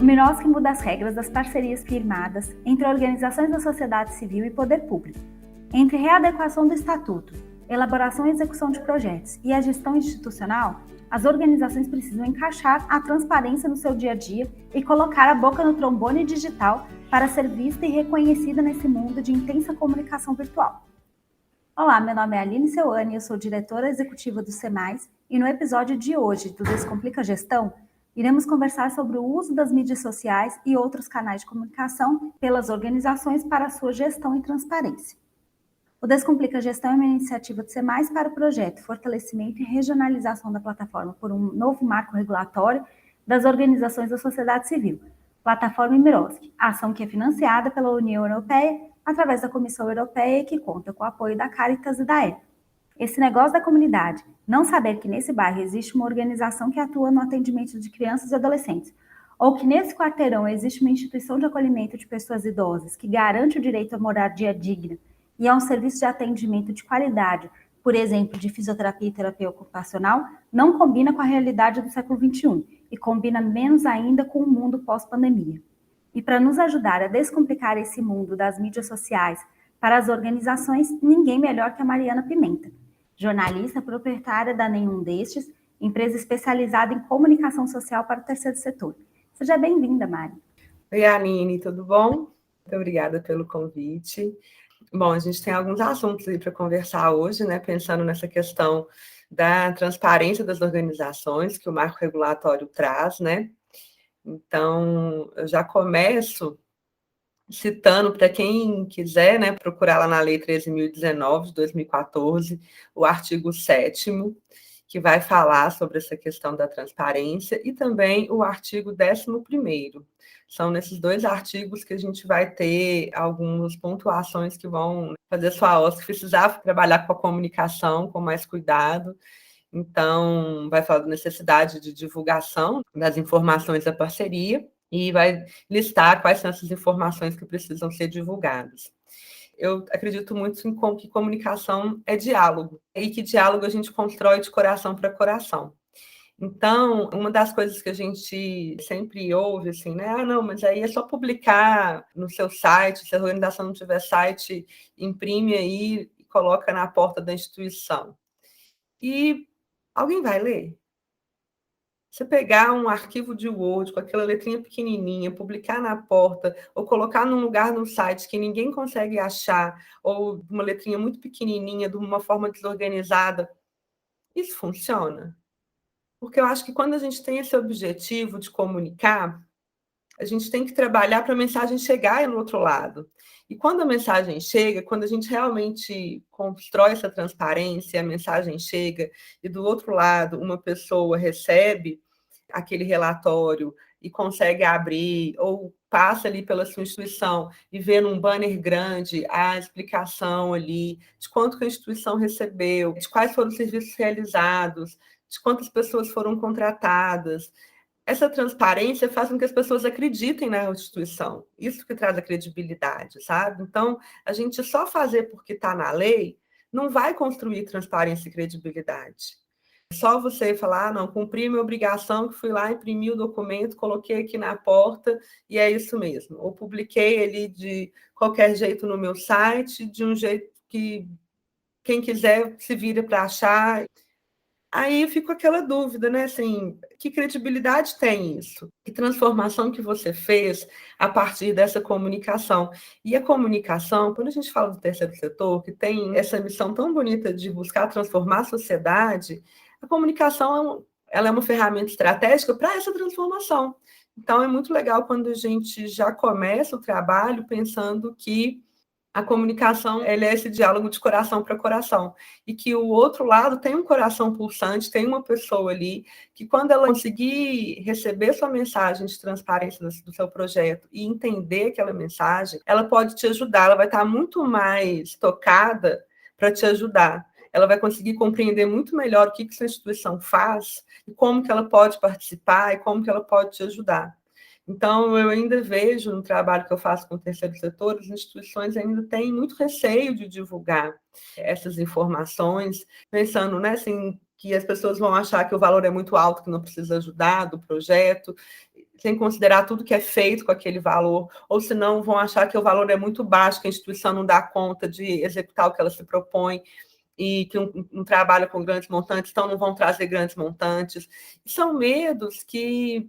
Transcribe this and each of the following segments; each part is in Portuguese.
O Miroski muda as regras das parcerias firmadas entre organizações da sociedade civil e poder público. Entre readequação do estatuto, elaboração e execução de projetos e a gestão institucional, as organizações precisam encaixar a transparência no seu dia a dia e colocar a boca no trombone digital para ser vista e reconhecida nesse mundo de intensa comunicação virtual. Olá, meu nome é Aline Seuane, eu sou diretora executiva do SEMAIS e no episódio de hoje do Descomplica Gestão, iremos conversar sobre o uso das mídias sociais e outros canais de comunicação pelas organizações para a sua gestão e transparência. O Descomplica Gestão é uma iniciativa do SEMAIS para o projeto Fortalecimento e Regionalização da Plataforma por um Novo Marco Regulatório das Organizações da Sociedade Civil, Plataforma Miroski, ação que é financiada pela União Europeia através da Comissão Europeia e que conta com o apoio da Caritas e da EPA. Esse negócio da comunidade, não saber que nesse bairro existe uma organização que atua no atendimento de crianças e adolescentes, ou que nesse quarteirão existe uma instituição de acolhimento de pessoas idosas que garante o direito à moradia digna e a um serviço de atendimento de qualidade, por exemplo, de fisioterapia e terapia ocupacional, não combina com a realidade do século XXI e combina menos ainda com o mundo pós-pandemia. E para nos ajudar a descomplicar esse mundo das mídias sociais para as organizações, ninguém melhor que a Mariana Pimenta, jornalista proprietária da Nenhum Destes, empresa especializada em comunicação social para o terceiro setor. Seja bem-vinda, Mari. Oi, Aline, tudo bom? Muito obrigada pelo convite. Bom, a gente tem alguns assuntos aí para conversar hoje, né? Pensando nessa questão da transparência das organizações que o marco regulatório traz, né? Então, eu já começo citando para quem quiser, né, procurar lá na Lei 13.019 de 2014, o artigo 7º, que vai falar sobre essa questão da transparência, e também o artigo 11º. São nesses dois artigos que a gente vai ter algumas pontuações que vão fazer sua OSC precisar trabalhar com a comunicação com mais cuidado. Então, vai falar da necessidade de divulgação das informações da parceria e vai listar quais são essas informações que precisam ser divulgadas. Eu acredito muito em que comunicação é diálogo, e que diálogo a gente constrói de coração para coração. Então, uma das coisas que a gente sempre ouve, assim, né? Ah, não, mas aí é só publicar no seu site, se a organização não tiver site, imprime aí e coloca na porta da instituição. E alguém vai ler? Você pegar um arquivo de Word com aquela letrinha pequenininha, publicar na porta, ou colocar num lugar no site que ninguém consegue achar, ou uma letrinha muito pequenininha, de uma forma desorganizada, isso funciona? Porque eu acho que quando a gente tem esse objetivo de comunicar, a gente tem que trabalhar para a mensagem chegar no outro lado. E quando a mensagem chega, quando a gente realmente constrói essa transparência, a mensagem chega, e do outro lado uma pessoa recebe aquele relatório e consegue abrir, ou passa ali pela sua instituição e vê num banner grande a explicação ali de quanto que a instituição recebeu, de quais foram os serviços realizados, de quantas pessoas foram contratadas. Essa transparência faz com que as pessoas acreditem na instituição. Isso que traz a credibilidade, sabe? Então, a gente só fazer porque está na lei não vai construir transparência e credibilidade. Só você falar, não, cumpri minha obrigação, que fui lá, imprimi o documento, coloquei aqui na porta e é isso mesmo. Ou publiquei ali de qualquer jeito no meu site, de um jeito que quem quiser se vira para achar. Aí fica aquela dúvida, né? Assim, que credibilidade tem isso? Que transformação que você fez a partir dessa comunicação? E a comunicação, quando a gente fala do terceiro setor, que tem essa missão tão bonita de buscar transformar a sociedade, a comunicação ela é uma ferramenta estratégica para essa transformação. Então, é muito legal quando a gente já começa o trabalho pensando que a comunicação ela é esse diálogo de coração para coração, e que o outro lado tem um coração pulsante, tem uma pessoa ali, que quando ela conseguir receber sua mensagem de transparência do seu projeto e entender aquela mensagem, ela pode te ajudar, ela vai estar muito mais tocada para te ajudar. Ela vai conseguir compreender muito melhor o que sua instituição faz, e como que ela pode participar, e como que ela pode te ajudar. Então, eu ainda vejo no trabalho que eu faço com o terceiro setor, as instituições ainda têm muito receio de divulgar essas informações, pensando, né, assim, que as pessoas vão achar que o valor é muito alto, que não precisa ajudar do projeto. sem considerar tudo que é feito com aquele valor, ou senão vão achar que o valor é muito baixo, que a instituição não dá conta de executar o que ela se propõe, e que não trabalha com grandes montantes, então não vão trazer grandes montantes. São medos que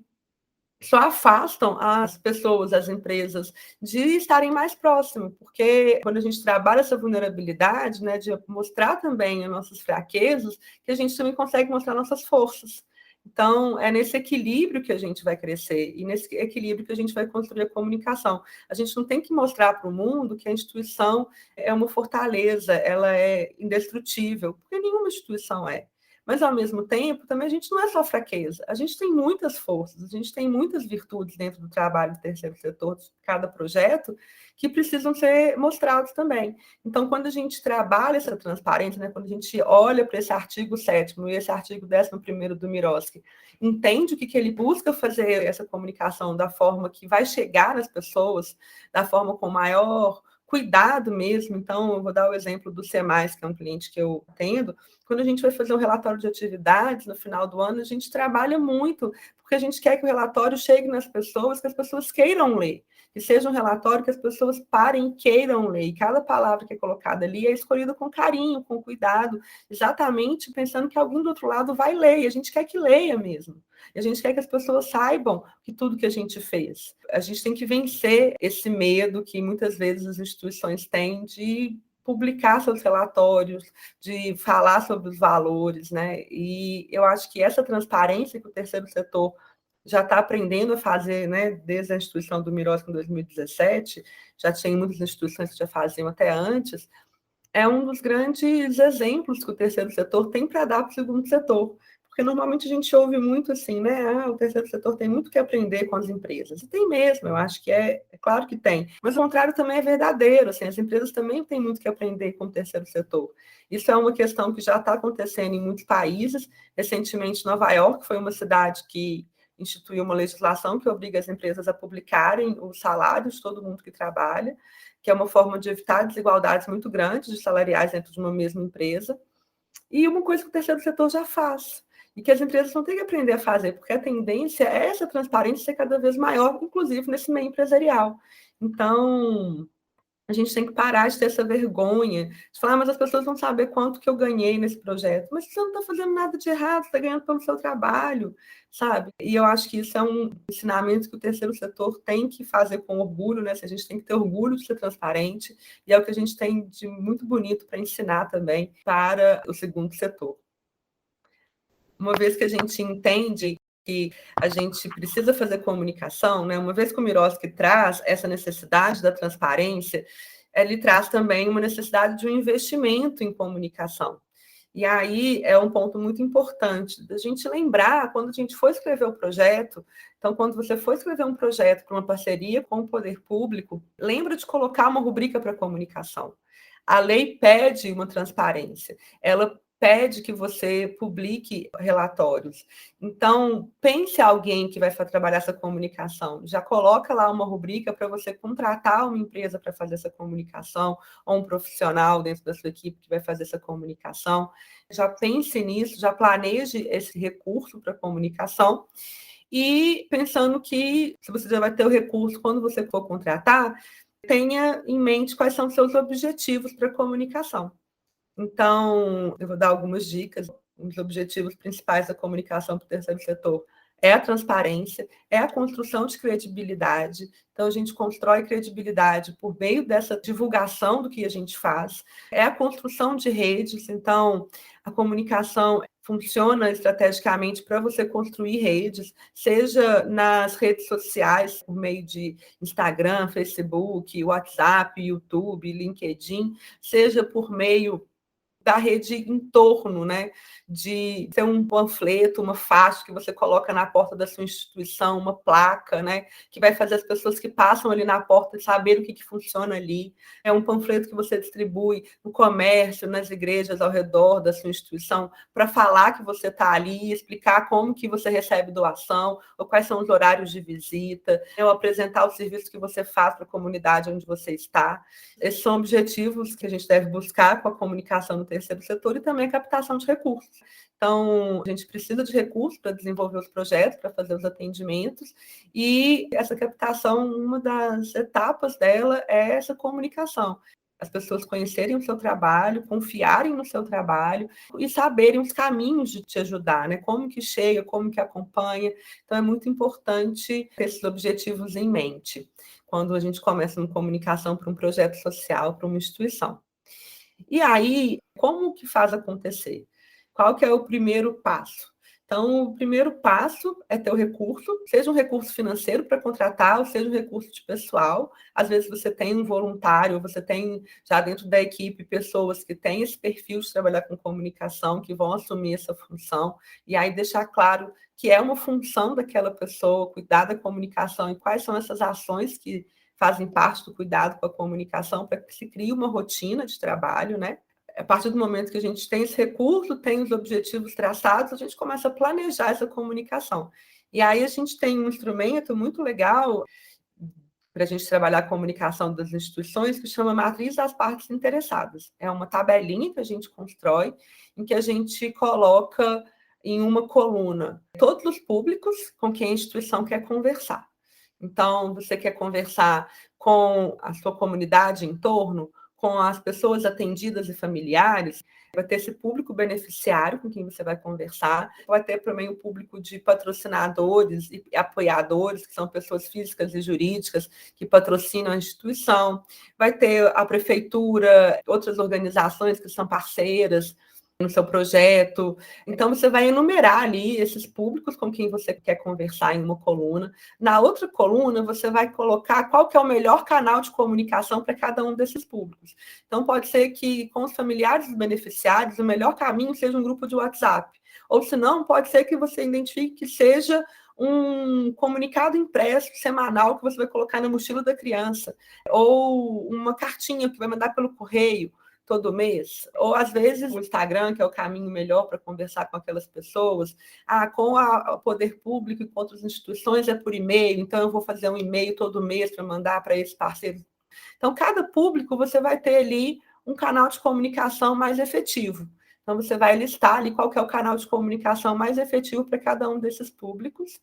só afastam as pessoas, as empresas, de estarem mais próximas, porque quando a gente trabalha essa vulnerabilidade, né, de mostrar também as nossas fraquezas, que a gente também consegue mostrar nossas forças. Então, é nesse equilíbrio que a gente vai crescer e nesse equilíbrio que a gente vai construir a comunicação. A gente não tem que mostrar para o mundo que a instituição é uma fortaleza, ela é indestrutível, porque nenhuma instituição é. Mas, ao mesmo tempo, também a gente não é só fraqueza, a gente tem muitas forças, a gente tem muitas virtudes dentro do trabalho do terceiro setor, de cada projeto, que precisam ser mostrados também. Então, quando a gente trabalha essa transparência, né, quando a gente olha para esse artigo 7º e esse artigo 11º do Mirowski, entende o que ele busca fazer essa comunicação da forma que vai chegar nas pessoas, da forma com maior cuidado mesmo. Então, eu vou dar o exemplo do C+, que é um cliente que eu atendo. Quando a gente vai fazer um relatório de atividades no final do ano, a gente trabalha muito, porque a gente quer que o relatório chegue nas pessoas, que as pessoas queiram ler, que seja um relatório que as pessoas parem e queiram ler, e cada palavra que é colocada ali é escolhida com carinho, com cuidado, exatamente pensando que alguém do outro lado vai ler, e a gente quer que leia mesmo. E a gente quer que as pessoas saibam que tudo que a gente fez. A gente tem que vencer esse medo que muitas vezes as instituições têm de publicar seus relatórios, de falar sobre os valores, né? E eu acho que essa transparência que o terceiro setor já está aprendendo a fazer, né, desde a instituição do Mirowski em 2017, já tinha muitas instituições que já faziam até antes, é um dos grandes exemplos que o terceiro setor tem para dar para o segundo setor. Porque normalmente a gente ouve muito assim, né? O terceiro setor tem muito que aprender com as empresas. E tem mesmo, eu acho que é claro que tem. Mas o contrário também é verdadeiro, assim, as empresas também têm muito que aprender com o terceiro setor. Isso é uma questão que já está acontecendo em muitos países. Recentemente, Nova York foi uma cidade que instituiu uma legislação que obriga as empresas a publicarem os salários de todo mundo que trabalha, que é uma forma de evitar desigualdades muito grandes de salariais dentro de uma mesma empresa. E uma coisa que o terceiro setor já faz, e que as empresas vão ter que aprender a fazer, porque a tendência é essa transparência ser cada vez maior, inclusive nesse meio empresarial. Então, a gente tem que parar de ter essa vergonha, de falar, mas as pessoas vão saber quanto que eu ganhei nesse projeto. Mas você não está fazendo nada de errado, você está ganhando pelo seu trabalho, sabe? E eu acho que isso é um ensinamento que o terceiro setor tem que fazer com orgulho, né? A gente tem que ter orgulho de ser transparente, e é o que a gente tem de muito bonito para ensinar também para o segundo setor. Uma vez que a gente entende que a gente precisa fazer comunicação, né? Uma vez que o Mirowski traz essa necessidade da transparência, ele traz também uma necessidade de um investimento em comunicação. E aí é um ponto muito importante da gente lembrar, quando a gente for escrever o projeto, então, quando você for escrever um projeto para uma parceria com o poder público, lembra de colocar uma rubrica para comunicação. A lei pede uma transparência, ela pede que você publique relatórios. Então, pense alguém que vai trabalhar essa comunicação. Já coloca lá uma rubrica para você contratar uma empresa para fazer essa comunicação, ou um profissional dentro da sua equipe que vai fazer essa comunicação. Já pense nisso, já planeje esse recurso para comunicação. E pensando que, se você já vai ter o recurso quando você for contratar, tenha em mente quais são os seus objetivos para a comunicação. Então, eu vou dar algumas dicas. Um dos objetivos principais da comunicação para o terceiro setor é a transparência, é a construção de credibilidade. Então, a gente constrói credibilidade por meio dessa divulgação do que a gente faz, é a construção de redes. Então, a comunicação funciona estrategicamente para você construir redes, seja nas redes sociais, por meio de Instagram, Facebook, WhatsApp, YouTube, LinkedIn, seja por meio da rede em torno, né? De ter um panfleto, uma faixa que você coloca na porta da sua instituição, uma placa, né? Que vai fazer as pessoas que passam ali na porta saber o que funciona ali. É um panfleto que você distribui no comércio, nas igrejas ao redor da sua instituição, para falar que você está ali, explicar como que você recebe doação, ou quais são os horários de visita, ou apresentar o serviço que você faz para a comunidade onde você está. Esses são objetivos que a gente deve buscar com a comunicação no terceiro setor e também a captação de recursos. Então, a gente precisa de recursos para desenvolver os projetos, para fazer os atendimentos, e essa captação, uma das etapas dela é essa comunicação. As pessoas conhecerem o seu trabalho, confiarem no seu trabalho e saberem os caminhos de te ajudar, né? Como que chega, como que acompanha. Então, é muito importante ter esses objetivos em mente quando a gente começa uma comunicação para um projeto social, para uma instituição. E aí, como que faz acontecer? Qual que é o primeiro passo? Então, o primeiro passo é ter o recurso, seja um recurso financeiro para contratar, ou seja um recurso de pessoal. Às vezes você tem um voluntário, você tem já dentro da equipe pessoas que têm esse perfil de trabalhar com comunicação, que vão assumir essa função, e aí deixar claro que é uma função daquela pessoa, cuidar da comunicação e quais são essas ações que fazem parte do cuidado com a comunicação para que se crie uma rotina de trabalho, né? A partir do momento que a gente tem esse recurso, tem os objetivos traçados, a gente começa a planejar essa comunicação. E aí a gente tem um instrumento muito legal para a gente trabalhar a comunicação das instituições, que chama Matriz das Partes Interessadas. É uma tabelinha que a gente constrói, em que a gente coloca em uma coluna todos os públicos com quem a instituição quer conversar. Então, você quer conversar com a sua comunidade em torno, com as pessoas atendidas e familiares, vai ter esse público beneficiário com quem você vai conversar, vai ter também o público de patrocinadores e apoiadores, que são pessoas físicas e jurídicas que patrocinam a instituição, vai ter a prefeitura, outras organizações que são parceiras no seu projeto. Então, você vai enumerar ali esses públicos com quem você quer conversar em uma coluna. Na outra coluna, você vai colocar qual que é o melhor canal de comunicação para cada um desses públicos. Então, pode ser que com os familiares dos beneficiários, o melhor caminho seja um grupo de WhatsApp. Ou, se não, pode ser que você identifique que seja um comunicado impresso semanal que você vai colocar na mochila da criança, ou uma cartinha que vai mandar pelo correio todo mês, ou às vezes o Instagram, que é o caminho melhor para conversar com aquelas pessoas, com o poder público e com outras instituições é por e-mail, então eu vou fazer um e-mail todo mês para mandar para esses parceiros. Então, cada público você vai ter ali um canal de comunicação mais efetivo. Então, você vai listar ali qual que é o canal de comunicação mais efetivo para cada um desses públicos,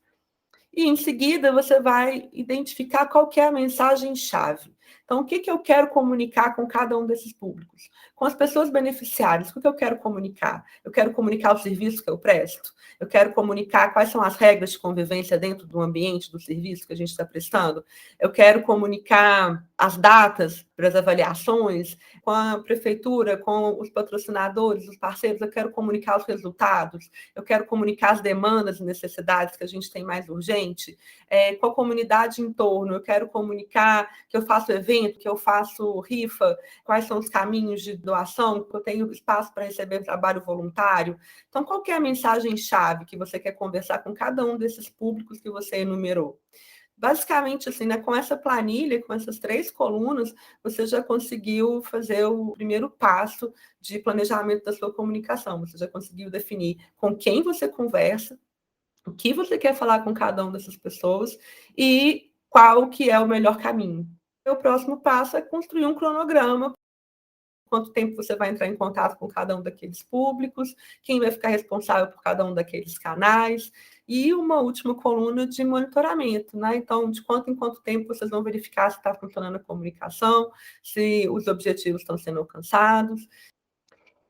e em seguida você vai identificar qual que é a mensagem-chave. Então, o que eu quero comunicar com cada um desses públicos? Com as pessoas beneficiárias, o que eu quero comunicar? Eu quero comunicar o serviço que eu presto? Eu quero comunicar quais são as regras de convivência dentro do ambiente do serviço que a gente está prestando? Eu quero comunicar as datas para as avaliações com a prefeitura, com os patrocinadores, os parceiros. Eu quero comunicar os resultados. Eu quero comunicar as demandas e necessidades que a gente tem mais urgente. Com a comunidade em torno, eu quero comunicar que eu faço evento, que eu faço rifa, quais são os caminhos de doação, que eu tenho espaço para receber trabalho voluntário. Então, qual que é a mensagem-chave que você quer conversar com cada um desses públicos que você enumerou? Basicamente, assim, né, com essa planilha, com essas 3 colunas, você já conseguiu fazer o primeiro passo de planejamento da sua comunicação. Você já conseguiu definir com quem você conversa, o que você quer falar com cada uma dessas pessoas e qual que é o melhor caminho. O próximo passo é construir um cronograma. Quanto tempo você vai entrar em contato com cada um daqueles públicos, quem vai ficar responsável por cada um daqueles canais, e uma última coluna de monitoramento, né? Então, de quanto em quanto tempo vocês vão verificar se está funcionando a comunicação, se os objetivos estão sendo alcançados.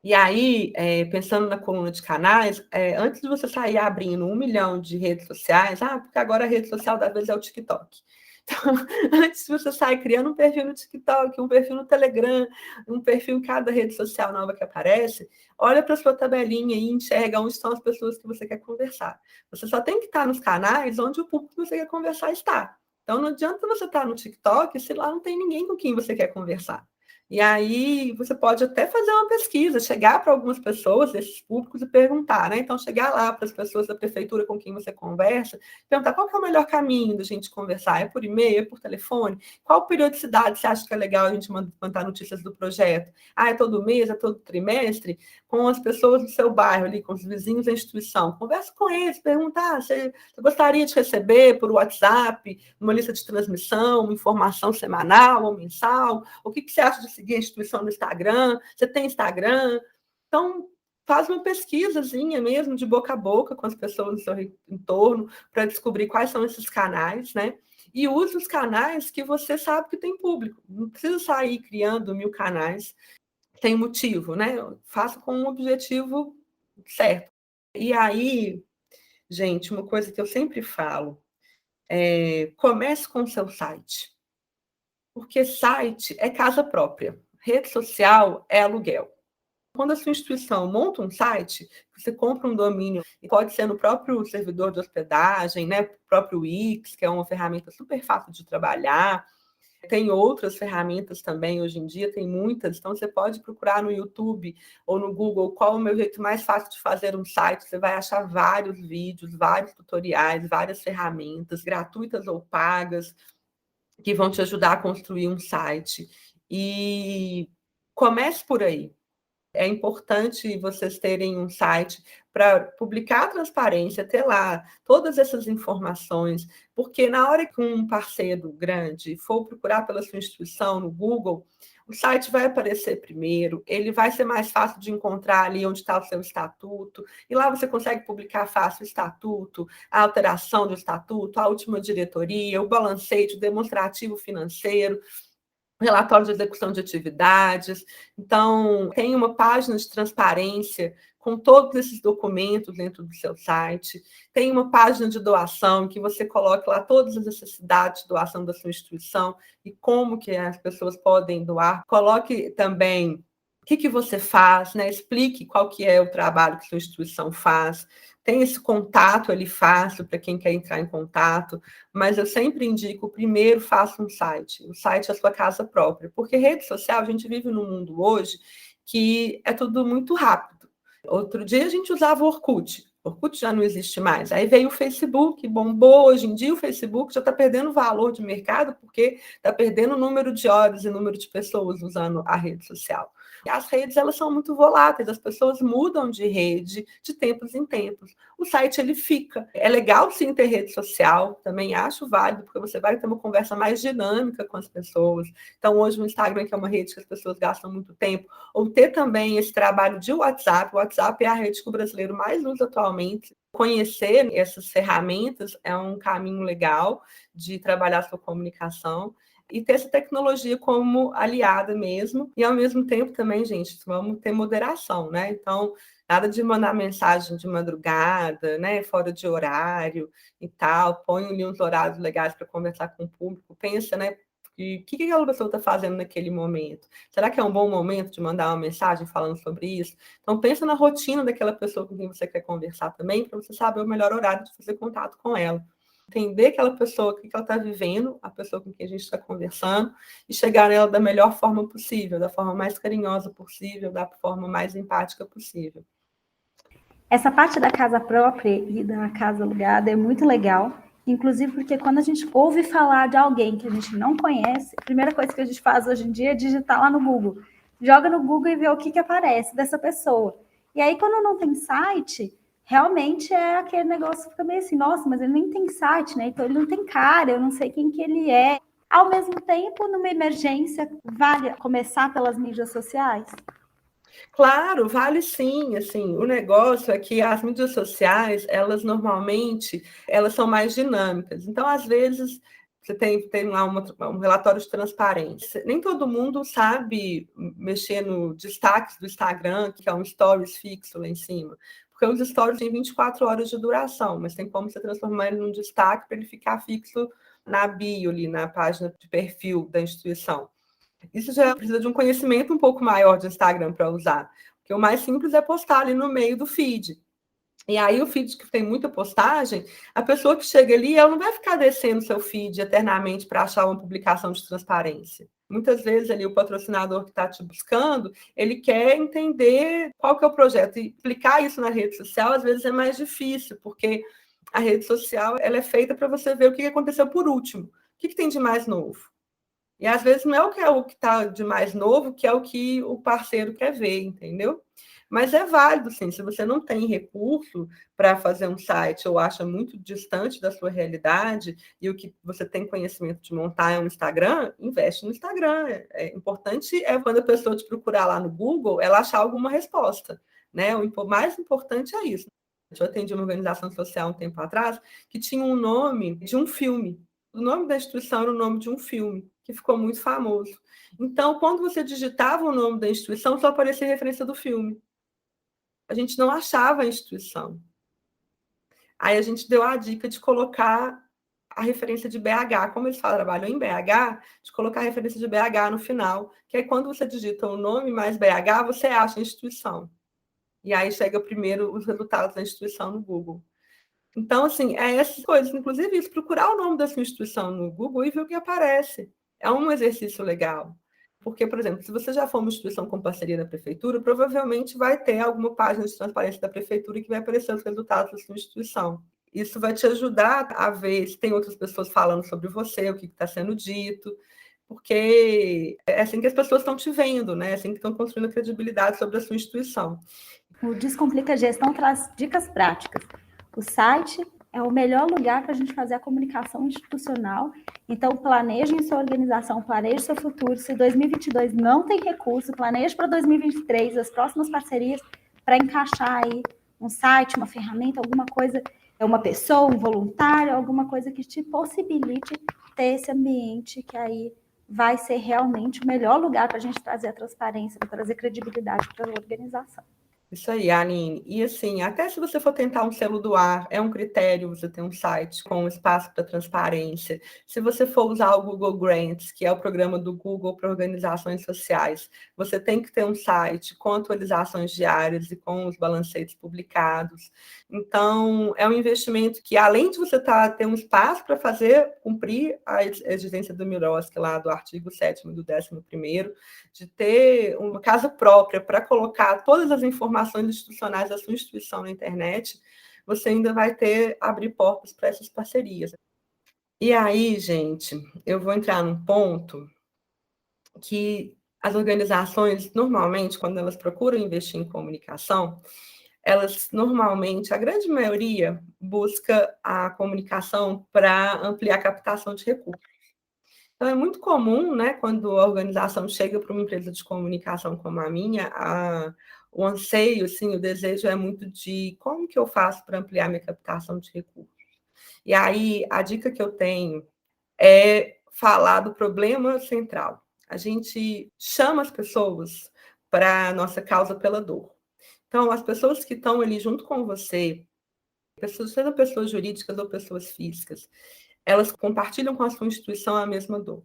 E aí, pensando na coluna de canais, antes de você sair abrindo 1 milhão de redes sociais, porque agora a rede social da vez é o TikTok. Então, antes de você sair criando um perfil no TikTok, um perfil no Telegram, um perfil em cada rede social nova que aparece, olha para a sua tabelinha e enxerga onde estão as pessoas que você quer conversar. Você só tem que estar nos canais onde o público que você quer conversar está. Então, não adianta você estar no TikTok se lá não tem ninguém com quem você quer conversar. E aí você pode até fazer uma pesquisa, chegar para algumas pessoas desses públicos e perguntar, né? Então, chegar lá para as pessoas da prefeitura com quem você conversa, perguntar qual que é o melhor caminho da gente conversar, é por e-mail, é por telefone? Qual periodicidade você acha que é legal a gente mandar notícias do projeto? É todo mês, é todo trimestre? Com as pessoas do seu bairro ali, com os vizinhos da instituição. Conversa com eles, pergunta, você gostaria de receber por WhatsApp uma lista de transmissão, uma informação semanal ou mensal? O que você acha de seguir a instituição no Instagram? Você tem Instagram? Então, faz uma pesquisazinha mesmo, de boca a boca, com as pessoas no seu entorno, para descobrir quais são esses canais, né? E use os canais que você sabe que tem público. Não precisa sair criando 1000 canais, tem motivo, né? Faça com um objetivo certo. E aí, gente, uma coisa que eu sempre falo, comece com o seu site. Porque site é casa própria, rede social é aluguel. Quando a sua instituição monta um site, você compra um domínio, e pode ser no próprio servidor de hospedagem, né? O próprio Wix, que é uma ferramenta super fácil de trabalhar. Tem outras ferramentas também, hoje em dia, tem muitas. Então, você pode procurar no YouTube ou no Google qual é o meu jeito mais fácil de fazer um site. Você vai achar vários vídeos, vários tutoriais, várias ferramentas, gratuitas ou pagas, que vão te ajudar a construir um site. E comece por aí. É importante vocês terem um site para publicar a transparência, ter lá todas essas informações, porque na hora que um parceiro grande for procurar pela sua instituição no Google, o site vai aparecer primeiro, ele vai ser mais fácil de encontrar ali onde está o seu estatuto, e lá você consegue publicar fácil o estatuto, a alteração do estatuto, a última diretoria, o balancete, o demonstrativo financeiro, relatório de execução de atividades. Então, tem uma página de transparência com todos esses documentos dentro do seu site. Tem uma página de doação que você coloca lá todas as necessidades de doação da sua instituição e como que as pessoas podem doar. Coloque também o que você faz, né? Explique qual que é o trabalho que sua instituição faz. Tem esse contato ali fácil para quem quer entrar em contato, mas eu sempre indico, primeiro faça um site. O site é a sua casa própria, porque rede social, a gente vive num mundo hoje que é tudo muito rápido. Outro dia a gente usava o Orkut. Orkut já não existe mais. Aí veio o Facebook, bombou. Hoje em dia o Facebook já está perdendo valor de mercado porque está perdendo o número de horas e número de pessoas usando a rede social. E as redes, elas são muito voláteis, as pessoas mudam de rede de tempos em tempos. O site, ele fica. É legal, sim, ter rede social, também acho válido, porque você vai ter uma conversa mais dinâmica com as pessoas. Então, hoje o Instagram, que é uma rede que as pessoas gastam muito tempo, ou ter também esse trabalho de WhatsApp. O WhatsApp é a rede que o brasileiro mais usa atualmente. Conhecer essas ferramentas é um caminho legal de trabalhar a sua comunicação e ter essa tecnologia como aliada mesmo. E, ao mesmo tempo, também, gente, vamos ter moderação, né? Então, nada de mandar mensagem de madrugada, né? Fora de horário e tal. Põe ali uns horários legais para conversar com o público. Pensa, né? E o que aquela pessoa está fazendo naquele momento? Será que é um bom momento de mandar uma mensagem falando sobre isso? Então, pensa na rotina daquela pessoa com quem você quer conversar também, para você saber o melhor horário de fazer contato com ela. Entender aquela pessoa, o que ela está vivendo, a pessoa com quem a gente está conversando, e chegar nela da melhor forma possível, da forma mais carinhosa possível, da forma mais empática possível. Essa parte da casa própria e da casa alugada é muito legal, inclusive porque quando a gente ouve falar de alguém que a gente não conhece, a primeira coisa que a gente faz hoje em dia é digitar lá no Google. Joga no Google e vê o que aparece dessa pessoa. E aí, quando não tem site, realmente é aquele negócio que fica meio assim, nossa, mas ele nem tem site, né? Então ele não tem cara, eu não sei quem que ele é. Ao mesmo tempo, numa emergência, vale começar pelas mídias sociais? Claro, vale sim, assim, o negócio é que as mídias sociais, elas normalmente, elas são mais dinâmicas, então, às vezes, você tem lá um relatório de transparência, nem todo mundo sabe mexer no destaques do Instagram, que é um stories fixo lá em cima, porque os stories têm 24 horas de duração, mas tem como você transformar ele num destaque para ele ficar fixo na bio, ali, na página de perfil da instituição. Isso já precisa de um conhecimento um pouco maior de Instagram para usar. Porque o mais simples é postar ali no meio do feed. E aí, o feed que tem muita postagem, a pessoa que chega ali, ela não vai ficar descendo seu feed eternamente para achar uma publicação de transparência. Muitas vezes ali o patrocinador que está te buscando, ele quer entender qual que é o projeto. E aplicar isso na rede social, às vezes, é mais difícil, porque a rede social ela é feita para você ver o que aconteceu por último. O que tem de mais novo? E às vezes não é o que está de mais novo, que é o que o parceiro quer ver, entendeu? Mas é válido, sim. Se você não tem recurso para fazer um site ou acha muito distante da sua realidade e o que você tem conhecimento de montar é um Instagram, investe no Instagram. É importante quando a pessoa te procurar lá no Google, ela achar alguma resposta. né? O mais importante é isso. Eu atendi uma organização social um tempo atrás que tinha um nome de um filme. O nome da instituição era o nome de um filme, que ficou muito famoso. Então, quando você digitava o nome da instituição, só aparecia a referência do filme. A gente não achava a instituição. Aí a gente deu a dica de colocar a referência de BH, como eles trabalham em BH, de colocar a referência de BH no final, que aí quando você digita o nome mais BH, você acha a instituição. E aí chega primeiro os resultados da instituição no Google. Então, assim, é essas coisas, inclusive isso, procurar o nome da sua instituição no Google e ver o que aparece. É um exercício legal. Porque, por exemplo, se você já for uma instituição com parceria da prefeitura, provavelmente vai ter alguma página de transparência da prefeitura que vai aparecer os resultados da sua instituição. Isso vai te ajudar a ver se tem outras pessoas falando sobre você, o que está sendo dito, porque é assim que as pessoas estão te vendo, né? É assim que estão construindo a credibilidade sobre a sua instituição. O Descomplica Gestão traz dicas práticas. O site é o melhor lugar para a gente fazer a comunicação institucional. Então, planeje em sua organização, planeje seu futuro. Se 2022 não tem recurso, planeje para 2023 as próximas parcerias para encaixar aí um site, uma ferramenta, alguma coisa, uma pessoa, um voluntário, alguma coisa que te possibilite ter esse ambiente que aí vai ser realmente o melhor lugar para a gente trazer a transparência, para trazer credibilidade para a organização. Isso aí, Aline. E assim, até se você for tentar um selo do ar, é um critério você ter um site com espaço para transparência. Se você for usar o Google Grants, que é o programa do Google para organizações sociais, você tem que ter um site com atualizações diárias e com os balancetes publicados. Então, é um investimento que, além de você ter um espaço para cumprir a exigência do Miroski, lá do artigo 7º e do 11º, de ter uma casa própria para colocar todas as informações institucionais da sua instituição na internet, você ainda vai abrir portas para essas parcerias. E aí, gente, eu vou entrar num ponto que as organizações, normalmente, quando elas procuram investir em comunicação, elas normalmente, a grande maioria, busca a comunicação para ampliar a captação de recursos. Então, é muito comum, né, quando a organização chega para uma empresa de comunicação como a minha, o anseio, assim, o desejo é muito de como que eu faço para ampliar minha captação de recursos. E aí, a dica que eu tenho é falar do problema central. A gente chama as pessoas para a nossa causa pela dor. Então, as pessoas que estão ali junto com você, sejam pessoas jurídicas ou pessoas físicas, elas compartilham com a sua instituição a mesma dor.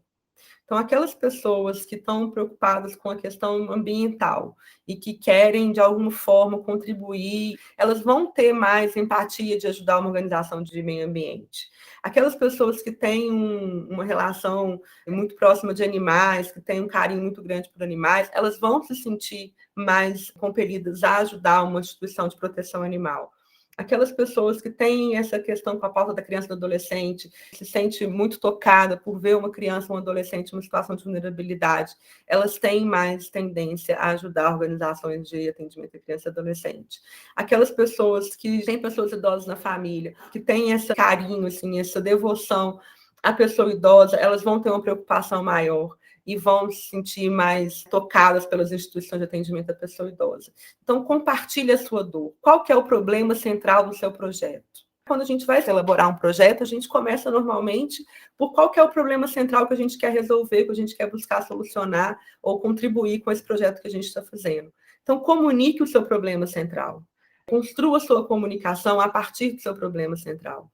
Então, aquelas pessoas que estão preocupadas com a questão ambiental e que querem, de alguma forma, contribuir, elas vão ter mais empatia de ajudar uma organização de meio ambiente. Aquelas pessoas que têm uma relação muito próxima de animais, que têm um carinho muito grande por animais, elas vão se sentir mais compelidas a ajudar uma instituição de proteção animal. Aquelas pessoas que têm essa questão com a pauta da criança e do adolescente, se sente muito tocada por ver uma criança ou um adolescente em uma situação de vulnerabilidade, elas têm mais tendência a ajudar organizações de atendimento à criança e adolescente. Aquelas pessoas que têm pessoas idosas na família, que têm esse carinho, assim, essa devoção à pessoa idosa, elas vão ter uma preocupação maior e vão se sentir mais tocadas pelas instituições de atendimento à pessoa idosa. Então, compartilhe a sua dor. Qual que é o problema central do seu projeto? Quando a gente vai elaborar um projeto, a gente começa normalmente por qual que é o problema central que a gente quer resolver, que a gente quer buscar solucionar ou contribuir com esse projeto que a gente está fazendo. Então, comunique o seu problema central. Construa a sua comunicação a partir do seu problema central.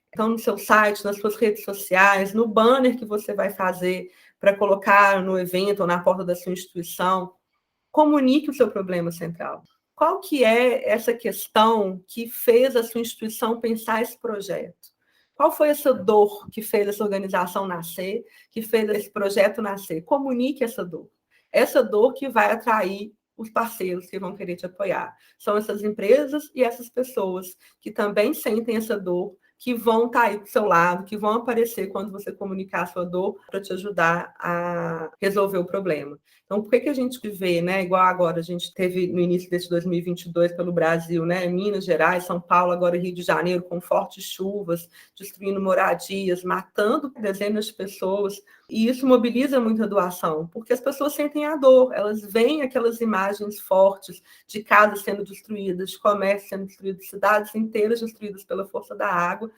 Então, no seu site, nas suas redes sociais, no banner que você vai fazer para colocar no evento ou na porta da sua instituição, comunique o seu problema central. Qual que é essa questão que fez a sua instituição pensar esse projeto? Qual foi essa dor que fez essa organização nascer, que fez esse projeto nascer? Comunique essa dor. Essa dor que vai atrair os parceiros que vão querer te apoiar. São essas empresas e essas pessoas que também sentem essa dor que vão estar aí do seu lado, que vão aparecer quando você comunicar a sua dor para te ajudar a resolver o problema. Então, por que a gente vê, né, igual agora a gente teve no início desse 2022 pelo Brasil, né, Minas Gerais, São Paulo, agora Rio de Janeiro, com fortes chuvas, destruindo moradias, matando dezenas de pessoas, e isso mobiliza muita doação, porque as pessoas sentem a dor, elas veem aquelas imagens fortes de casas sendo destruídas, de comércio sendo destruído, cidades inteiras destruídas pela força da água,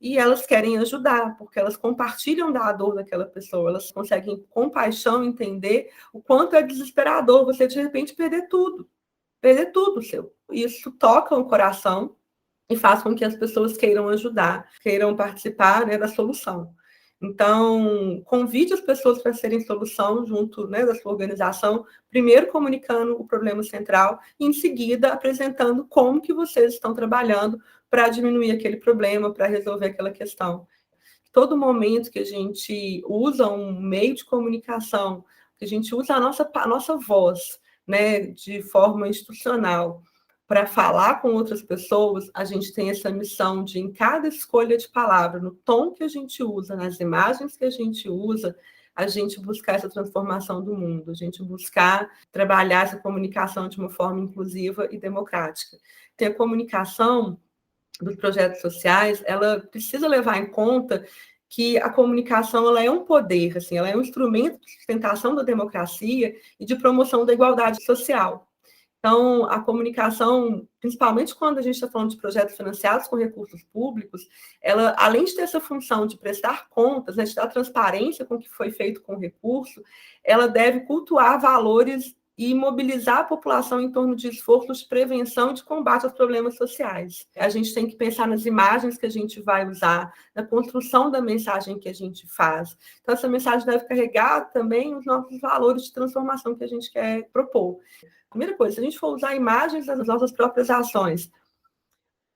e elas querem ajudar, porque elas compartilham da dor daquela pessoa, elas conseguem, com paixão, entender o quanto é desesperador você, de repente, perder tudo seu. Isso toca o coração e faz com que as pessoas queiram ajudar, queiram participar, né, da solução. Então, convide as pessoas para serem solução junto, né, da sua organização, primeiro comunicando o problema central e, em seguida, apresentando como que vocês estão trabalhando para diminuir aquele problema, para resolver aquela questão. Todo momento que a gente usa um meio de comunicação, que a gente usa a nossa voz, né, de forma institucional, para falar com outras pessoas, a gente tem essa missão de, em cada escolha de palavra, no tom que a gente usa, nas imagens que a gente usa, a gente buscar essa transformação do mundo, a gente buscar trabalhar essa comunicação de uma forma inclusiva e democrática. Tem a comunicação dos projetos sociais, ela precisa levar em conta que a comunicação ela é um poder, assim, ela é um instrumento de sustentação da democracia e de promoção da igualdade social. Então, a comunicação, principalmente quando a gente está falando de projetos financiados com recursos públicos, ela, além de ter essa função de prestar contas, né, de dar transparência com o que foi feito com o recurso, ela deve cultuar valores e mobilizar a população em torno de esforços de prevenção e de combate aos problemas sociais. A gente tem que pensar nas imagens que a gente vai usar, na construção da mensagem que a gente faz. Então, essa mensagem deve carregar também os nossos valores de transformação que a gente quer propor. Primeira coisa, se a gente for usar imagens das nossas próprias ações,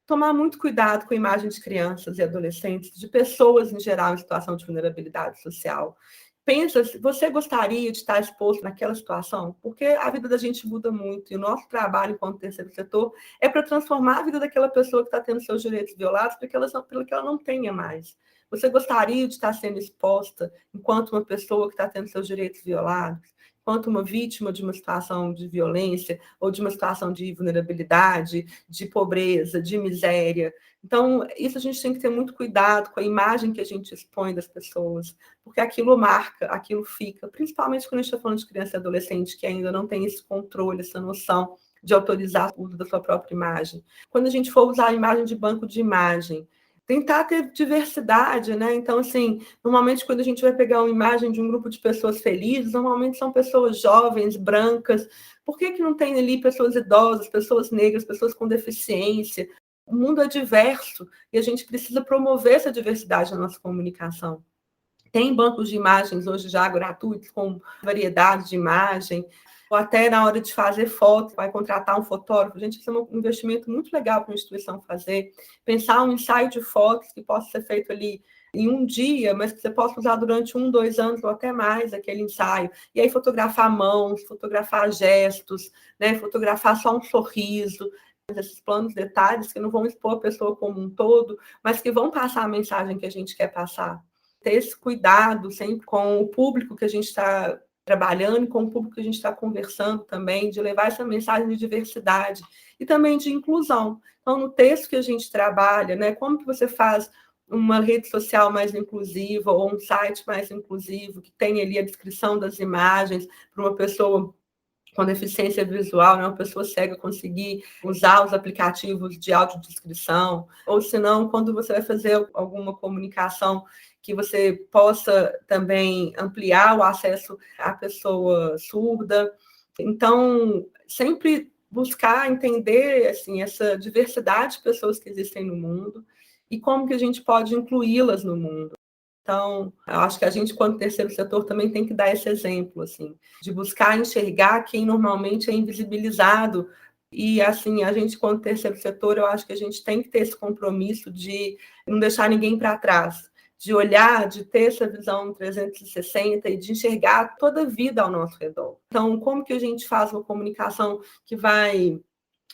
tomar muito cuidado com a imagem de crianças e adolescentes, de pessoas em geral em situação de vulnerabilidade social. Pensa, se você gostaria de estar exposto naquela situação? Porque a vida da gente muda muito, e o nosso trabalho enquanto terceiro setor é para transformar a vida daquela pessoa que está tendo seus direitos violados para que ela não tenha mais. Você gostaria de estar sendo exposta enquanto uma pessoa que está tendo seus direitos violados? Quanto uma vítima de uma situação de violência ou de uma situação de vulnerabilidade, de pobreza, de miséria. Então, isso a gente tem que ter muito cuidado com a imagem que a gente expõe das pessoas, porque aquilo marca, aquilo fica, principalmente quando a gente está falando de criança e adolescente que ainda não tem esse controle, essa noção de autorizar o uso da sua própria imagem. Quando a gente for usar a imagem de banco de imagem, tentar ter diversidade, né? Então, assim, normalmente quando a gente vai pegar uma imagem de um grupo de pessoas felizes, normalmente são pessoas jovens, brancas. Por que não tem ali pessoas idosas, pessoas negras, pessoas com deficiência? O mundo é diverso e a gente precisa promover essa diversidade na nossa comunicação. Tem bancos de imagens hoje já gratuitos, com variedade de imagem, ou até na hora de fazer foto, vai contratar um fotógrafo. Gente, isso é um investimento muito legal para a instituição fazer. Pensar um ensaio de fotos que possa ser feito ali em um dia, mas que você possa usar durante 1, 2 anos ou até mais aquele ensaio. E aí fotografar mãos, fotografar gestos, né? Fotografar só um sorriso, esses planos detalhes que não vão expor a pessoa como um todo, mas que vão passar a mensagem que a gente quer passar. Ter esse cuidado sempre com o público que a gente está trabalhando e com o público que a gente está conversando também, de levar essa mensagem de diversidade e também de inclusão. Então, no texto que a gente trabalha, né, como que você faz uma rede social mais inclusiva ou um site mais inclusivo, que tem ali a descrição das imagens para uma pessoa com deficiência visual, né, uma pessoa cega conseguir usar os aplicativos de audiodescrição, ou se não, quando você vai fazer alguma comunicação que você possa também ampliar o acesso à pessoa surda. Então, sempre buscar entender assim, essa diversidade de pessoas que existem no mundo e como que a gente pode incluí-las no mundo. Então, eu acho que a gente, quanto terceiro setor, também tem que dar esse exemplo, assim, de buscar enxergar quem normalmente é invisibilizado. E, assim, a gente, quanto terceiro setor, eu acho que a gente tem que ter esse compromisso de não deixar ninguém para trás, de olhar, de ter essa visão 360 e de enxergar toda a vida ao nosso redor. Então, como que a gente faz uma comunicação que vai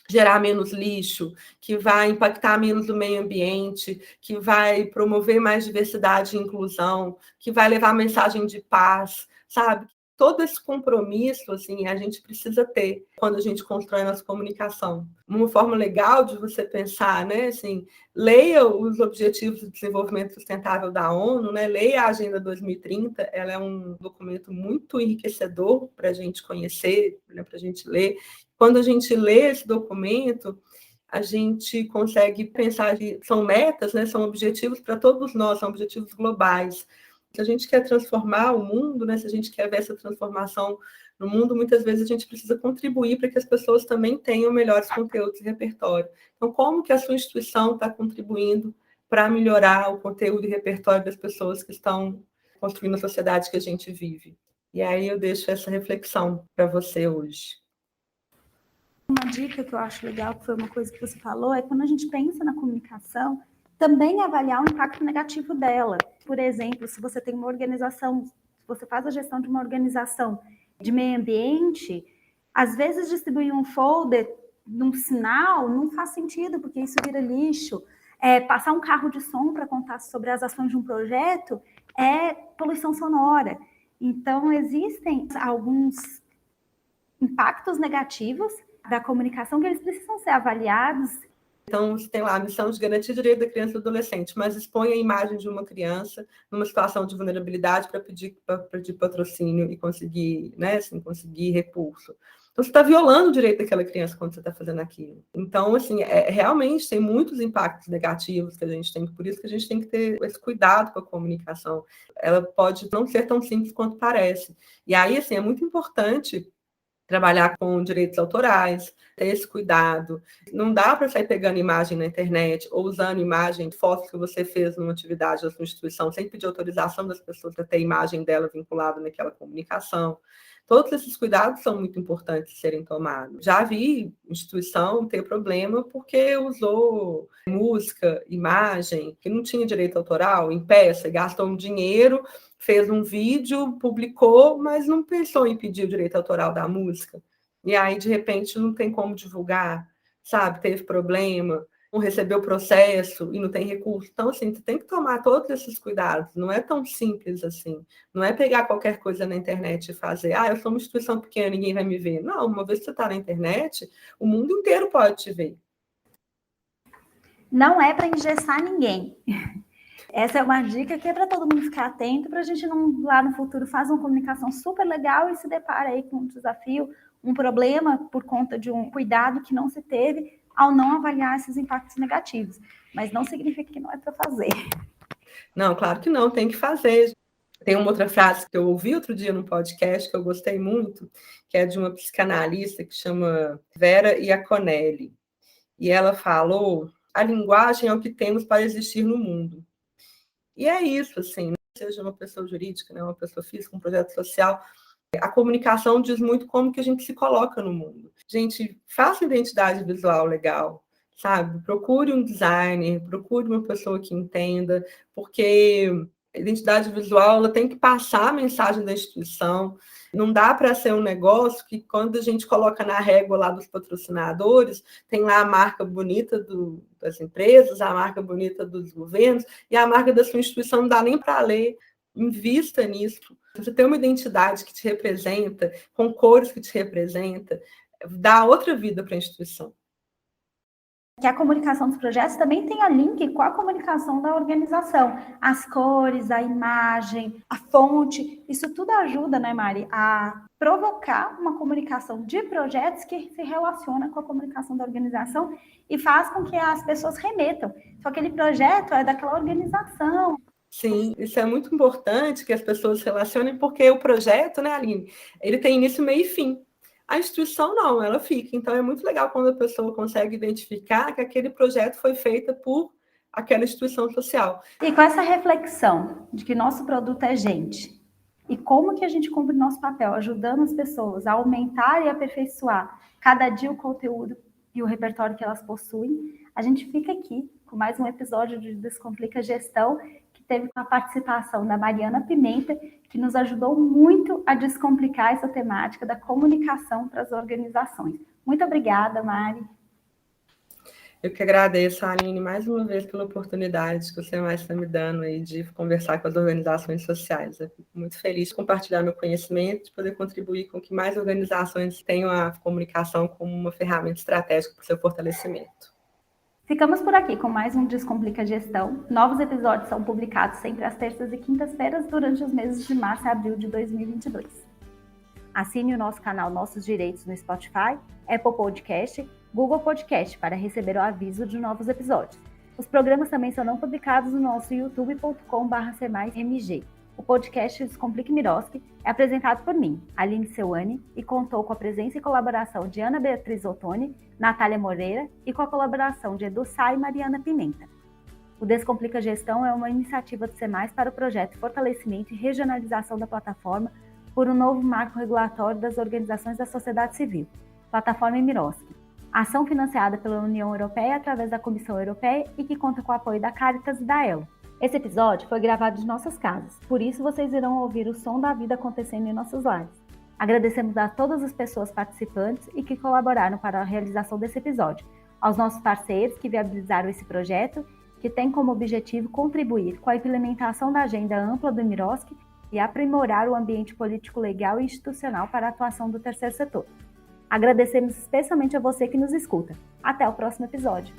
gerar menos lixo, que vai impactar menos o meio ambiente, que vai promover mais diversidade e inclusão, que vai levar mensagem de paz, sabe? Todo esse compromisso, assim, a gente precisa ter quando a gente constrói a nossa comunicação. Uma forma legal de você pensar, né, assim, leia os Objetivos de Desenvolvimento Sustentável da ONU, né, leia a Agenda 2030, ela é um documento muito enriquecedor para a gente conhecer, né, para a gente ler. Quando a gente lê esse documento, a gente consegue pensar que são metas, né, são objetivos para todos nós, são objetivos globais. Se a gente quer transformar o mundo, né, se a gente quer ver essa transformação no mundo, muitas vezes a gente precisa contribuir para que as pessoas também tenham melhores conteúdos e repertório. Então, como que a sua instituição está contribuindo para melhorar o conteúdo e repertório das pessoas que estão construindo a sociedade que a gente vive? E aí eu deixo essa reflexão para você hoje. Uma dica que eu acho legal, que foi uma coisa que você falou, é quando a gente pensa na comunicação, também avaliar o impacto negativo dela. Por exemplo, se você tem uma organização, se você faz a gestão de uma organização de meio ambiente, às vezes distribuir um folder num sinal não faz sentido, porque isso vira lixo. Passar um carro de som para contar sobre as ações de um projeto é poluição sonora. Então, existem alguns impactos negativos da comunicação que eles precisam ser avaliados. Então, você tem lá a missão de garantir o direito da criança e do adolescente, mas expõe a imagem de uma criança numa situação de vulnerabilidade para pedir patrocínio e conseguir, né, assim, conseguir recurso. Então, você está violando o direito daquela criança quando você está fazendo aquilo. Então, assim, realmente tem muitos impactos negativos que a gente tem, por isso que a gente tem que ter esse cuidado com a comunicação. Ela pode não ser tão simples quanto parece. E aí, assim, é muito importante trabalhar com direitos autorais, ter esse cuidado. Não dá para sair pegando imagem na internet ou usando imagem, fotos que você fez numa atividade da sua instituição, sem pedir autorização das pessoas para ter a imagem dela vinculada naquela comunicação. Todos esses cuidados são muito importantes de serem tomados. Já vi instituição ter problema porque usou música, imagem, que não tinha direito autoral, em peça, gastou um dinheiro, fez um vídeo, publicou, mas não pensou em pedir o direito autoral da música. E aí, de repente, não tem como divulgar, sabe? Teve problema, não recebeu processo e não tem recurso. Então, assim, você tem que tomar todos esses cuidados. Não é tão simples assim. Não é pegar qualquer coisa na internet e fazer, eu sou uma instituição pequena, ninguém vai me ver. Não, uma vez que você está na internet, o mundo inteiro pode te ver. Não é para engessar ninguém. Essa é uma dica que é para todo mundo ficar atento, para a gente não, lá no futuro, fazer uma comunicação super legal e se depara aí com um desafio, um problema por conta de um cuidado que não se teve ao não avaliar esses impactos negativos. Mas não significa que não é para fazer. Não, claro que não, tem que fazer. Tem uma outra frase que eu ouvi outro dia no podcast que eu gostei muito, que é de uma psicanalista que chama Vera Iaconelli. E ela falou: a linguagem é o que temos para existir no mundo. E é isso, assim, né? Seja uma pessoa jurídica, né, uma pessoa física, um projeto social, a comunicação diz muito como que a gente se coloca no mundo. Gente, faça identidade visual legal, sabe? Procure um designer, procure uma pessoa que entenda, porque a identidade visual ela tem que passar a mensagem da instituição. Não dá para ser um negócio que, quando a gente coloca na régua lá dos patrocinadores, tem lá a marca bonita das empresas, a marca bonita dos governos, e a marca da sua instituição não dá nem para ler. Invista nisso. Você tem uma identidade que te representa, com cores que te representa, dá outra vida para a instituição. Que a comunicação dos projetos também tenha link com a comunicação da organização. As cores, a imagem, a fonte, isso tudo ajuda, né, Mari, a provocar uma comunicação de projetos que se relaciona com a comunicação da organização e faz com que as pessoas remetam. Só que aquele projeto é daquela organização. Sim, isso é muito importante que as pessoas se relacionem, porque o projeto, né, Aline, ele tem início, meio e fim. A instituição não, ela fica. Então, é muito legal quando a pessoa consegue identificar que aquele projeto foi feito por aquela instituição social. E com essa reflexão de que nosso produto é gente, e como que a gente cumpre nosso papel, ajudando as pessoas a aumentar e aperfeiçoar cada dia o conteúdo e o repertório que elas possuem, a gente fica aqui com mais um episódio de Descomplica Gestão, que teve a participação da Mariana Pimenta, que nos ajudou muito a descomplicar essa temática da comunicação para as organizações. Muito obrigada, Mari. Eu que agradeço, Aline, mais uma vez pela oportunidade que você mais está me dando aí de conversar com as organizações sociais. Eu fico muito feliz de compartilhar meu conhecimento, de poder contribuir com que mais organizações tenham a comunicação como uma ferramenta estratégica para o seu fortalecimento. Ficamos por aqui com mais um Descomplica Gestão. Novos episódios são publicados sempre às terças e quintas-feiras durante os meses de março e abril de 2022. Assine o nosso canal Nossos Direitos no Spotify, Apple Podcast, Google Podcast para receber o aviso de novos episódios. Os programas também serão publicados no nosso youtube.com/cmaismg. O podcast Descomplique Miroski é apresentado por mim, Aline Seuane, e contou com a presença e colaboração de Ana Beatriz Ottoni, Natália Moreira e com a colaboração de Edu Sá e Mariana Pimenta. O Descomplica Gestão é uma iniciativa do SEMAIS para o projeto Fortalecimento e Regionalização da Plataforma por um novo marco regulatório das organizações da sociedade civil, Plataforma Miroski. Ação financiada pela União Europeia através da Comissão Europeia e que conta com o apoio da Caritas e da ELO. Esse episódio foi gravado de nossas casas, por isso vocês irão ouvir o som da vida acontecendo em nossos lares. Agradecemos a todas as pessoas participantes e que colaboraram para a realização desse episódio, aos nossos parceiros que viabilizaram esse projeto, que tem como objetivo contribuir com a implementação da agenda ampla do Miroski e aprimorar o ambiente político, legal e institucional para a atuação do terceiro setor. Agradecemos especialmente a você que nos escuta. Até o próximo episódio.